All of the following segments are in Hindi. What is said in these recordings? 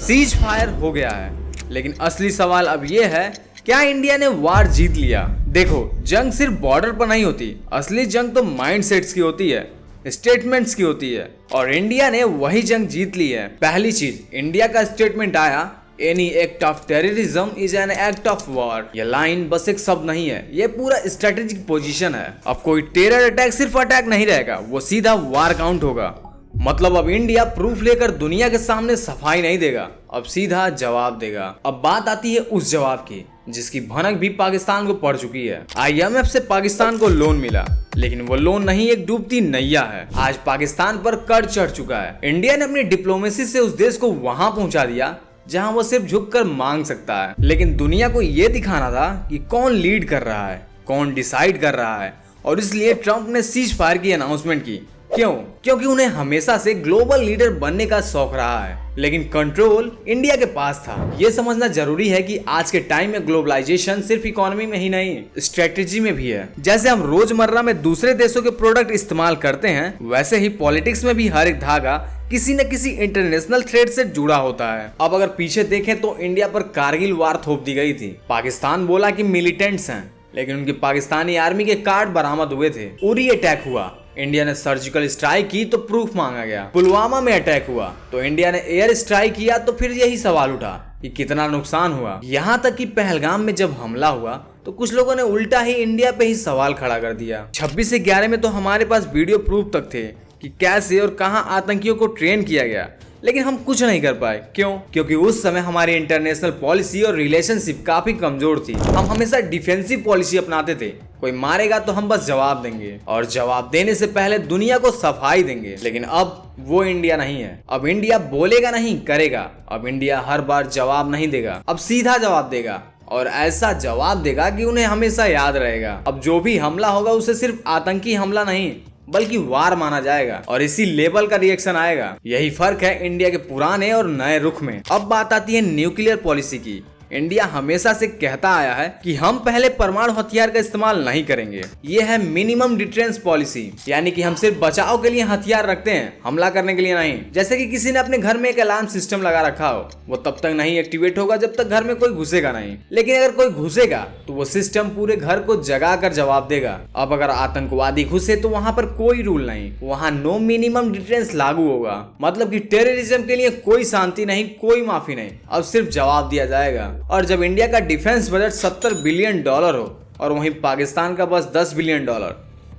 सीज फायर हो गया है, लेकिन असली सवाल अब ये है, क्या इंडिया ने वार जीत लिया? देखो, जंग सिर्फ बॉर्डर पर नहीं होती, असली जंग तो माइंडसेट्स की होती है, स्टेटमेंट्स की होती है, और इंडिया ने वही जंग जीत ली है। पहली चीज, इंडिया का स्टेटमेंट आया, any act of terrorism is an act of war. ये लाइन बस एक शब्द नहीं है, ये पूरा स्ट्रेटेजिक पोजीशन है। अब कोई टेरर अटैक सिर्फ अटैक नहीं रहेगा, वो सीधा वार काउंट होगा। मतलब अब इंडिया प्रूफ लेकर दुनिया के सामने सफाई नहीं देगा, अब सीधा जवाब देगा। अब बात आती है उस जवाब की जिसकी भनक भी पाकिस्तान को पड़ चुकी है। IMF से पाकिस्तान को लोन मिला, लेकिन वो लोन नहीं, एक डूबती नैया है। आज पाकिस्तान पर कर्ज चढ़ चुका है। इंडिया ने अपनी डिप्लोमेसी से उस देश को वहां पहुंचा दिया जहां वो सिर्फ झुककर मांग सकता है। लेकिन दुनिया को ये दिखाना था कि कौन लीड कर रहा है, कौन डिसाइड कर रहा है, और इसलिए ट्रंप ने सीज फायर की अनाउंसमेंट की। क्यों? क्योंकि उन्हें हमेशा से ग्लोबल लीडर बनने का शौक रहा है, लेकिन कंट्रोल इंडिया के पास था। यह समझना जरूरी है कि आज के टाइम में ग्लोबलाइजेशन सिर्फ इकोनॉमी में ही नहीं, स्ट्रेटेजी में भी है। जैसे हम रोजमर्रा में दूसरे देशों के प्रोडक्ट इस्तेमाल करते हैं, वैसे ही पॉलिटिक्स में भी हर एक धागा किसी न किसी इंटरनेशनल थ्रेड से जुड़ा होता है। अब अगर पीछे देखें तो इंडिया पर कारगिल वार थोप दी गई थी। पाकिस्तान बोला कि मिलिटेंट्स हैं, लेकिन उनकी पाकिस्तानी आर्मी के कार्ड बरामद हुए थे। उरी अटैक हुआ, इंडिया ने सर्जिकल स्ट्राइक की तो प्रूफ मांगा गया। पुलवामा में अटैक हुआ तो इंडिया ने एयर स्ट्राइक किया, तो फिर यही सवाल उठा कि कितना नुकसान हुआ। यहाँ तक कि पहलगाम में जब हमला हुआ तो कुछ लोगों ने उल्टा ही इंडिया पे ही सवाल खड़ा कर दिया। 26/11 में तो हमारे पास वीडियो प्रूफ तक थे कि कैसे और कहां आतंकियों को ट्रेन किया गया, लेकिन हम कुछ नहीं कर पाए। क्यों? क्योंकि उस समय हमारी इंटरनेशनल पॉलिसी और रिलेशनशिप काफी कमजोर थी। हम हमेशा डिफेंसिव पॉलिसी अपनाते थे, कोई मारेगा तो हम बस जवाब देंगे, और जवाब देने से पहले दुनिया को सफाई देंगे। लेकिन अब वो इंडिया नहीं है। अब इंडिया बोलेगा नहीं, करेगा। अब इंडिया हर बार जवाब नहीं देगा, अब सीधा जवाब देगा, और ऐसा जवाब देगा कि उन्हें हमेशा याद रहेगा। अब जो भी हमला होगा उसे सिर्फ आतंकी हमला नहीं बल्कि वार माना जाएगा, और इसी लेवल का रिएक्शन आएगा। यही फर्क है इंडिया के पुराने और नए रुख में। अब बात आती है न्यूक्लियर पॉलिसी की। इंडिया हमेशा से कहता आया है कि हम पहले परमाणु हथियार का इस्तेमाल नहीं करेंगे। ये है मिनिमम डिटरेंस पॉलिसी, यानी कि हम सिर्फ बचाव के लिए हथियार रखते हैं, हमला करने के लिए नहीं। जैसे कि किसी ने अपने घर में एक अलार्म सिस्टम लगा रखा हो, वो तब तक नहीं एक्टिवेट होगा जब तक घर में कोई घुसेगा नहीं, लेकिन अगर कोई घुसेगा तो वो सिस्टम पूरे घर को जगा कर जवाब देगा। अब अगर आतंकवादी घुसे तो वहां पर कोई रूल नहीं, वहां नो मिनिमम डिटरेंस लागू होगा। मतलब कि टेररिज्म के लिए कोई शांति नहीं, कोई माफी नहीं, अब सिर्फ जवाब दिया जाएगा। और जब इंडिया का डिफेंस बजट $70 बिलियन हो और वहीं पाकिस्तान का बस $10 बिलियन,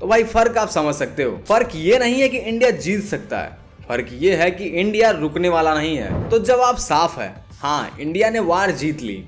तो भाई फर्क आप समझ सकते हो। फर्क ये नहीं है कि इंडिया जीत सकता है, फर्क ये है कि इंडिया रुकने वाला नहीं है। तो जवाब साफ है, हाँ, इंडिया ने वार जीत ली।